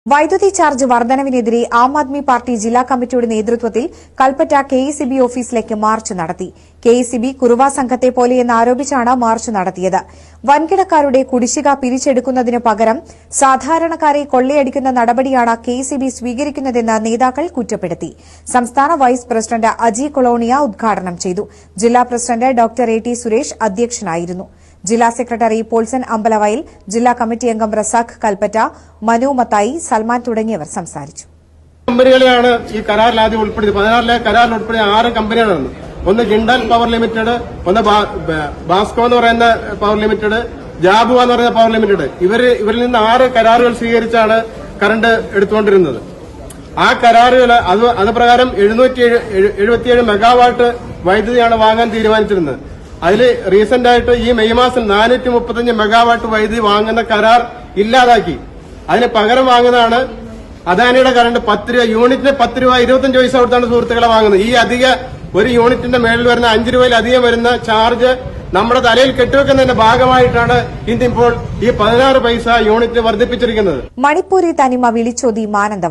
വൈദ്യുതി charge വർധനവിനെതിരെ Aam Aadmi party ജില്ലാ കമ്മിറ്റിയുടെ നേതൃത്വത്തിൽ കൽപ്പറ്റ കെഇസിബി ഓഫീസിലേക്ക് മാർച്ച് നടത്തി. കെഇസിബി കുറുവാ സംഘത്തെ പോലെയെന്ന് ആരോപിച്ചാണ് മാർച്ച് നടത്തിയത്. വൻകിടക്കാരുടെ കുടിശ്ശിക പിരിച്ചെടുക്കുന്നതിനു പകരം സാധാരണക്കാരെ കൊള്ളയടിക്കുന്ന നടപടിയാണ് കെഇസിബി സ്വീകരിക്കുന്നതെന്ന് നേതാക്കൾ കുറ്റപ്പെടുത്തി. സംസ്ഥാന വൈസ് പ്രസിഡന്റ് അജി കൊളോണിയ ഉദ്ഘാടനം ചെയ്തു. ജില്ലാ president doctor A T Suresh അധ്യക്ഷനായിരുന്നു. ജില്ലാ സെക്രട്ടറി പോൾസൺ അമ്പലവയൽ, ജില്ലാ കമ്മിറ്റി അംഗം റസാഖ് കൽപ്പറ്റ, മനു മത്തായി, സൽമാൻ തുടങ്ങിയവർ സംസാരിച്ചു. കമ്പനികളെയാണ് ഈ കരാറിൽ ആദ്യം ഉൾപ്പെടുത്തി. 16 കരാറിൽ ഉൾപ്പെടുത്തിയ 6 കമ്പനികളാണ്. ഒന്ന് ജിണ്ടൽ പവർ ലിമിറ്റഡ്, ഒന്ന് ബാസ്കോ എന്ന് പറയുന്ന പവർ ലിമിറ്റഡ്, ജാബുവ എന്ന് പറയുന്ന പവർ ലിമിറ്റഡ്. ഇവരിൽ നിന്ന് 6 കരാറുകൾ സ്വീകരിച്ചാണ് കറണ്ട് എടുത്തുകൊണ്ടിരുന്നത്. ആ കരാറുകൾ അത് പ്രകാരം 777 മെഗാവാട്ട് വൈദ്യുതിയാണ് വാങ്ങാൻ തീരുമാനിച്ചിരുന്നത്. അതിൽ റീസെന്റ് ആയിട്ട് ഈ മെയ് മാസം 435 മെഗാവാട്ട് വൈദ്യുതി വാങ്ങുന്ന കരാർ ഇല്ലാതാക്കി. അതിന് പകരം വാങ്ങുന്നതാണ് അദാനിയുടെ കറണ്ട് 10 രൂപ, യൂണിറ്റിന് 10 രൂപ 25 പൈസ കൊടുത്താണ് സുഹൃത്തുക്കളെ വാങ്ങുന്നത്. ഈ അധിക ഒരു യൂണിറ്റിന്റെ മേളിൽ വരുന്ന 5 രൂപയിലധികം വരുന്ന ചാർജ് നമ്മുടെ തലയിൽ കെട്ടിവെക്കുന്നതിന്റെ ഭാഗമായിട്ടാണ് ഇന്നിപ്പോൾ ഈ 16 പൈസ യൂണിറ്റ് വർദ്ധിപ്പിച്ചിരിക്കുന്നത്. മണിപ്പൂരി തനിമ വിളിച്ചോതി മാനന്തവാടി.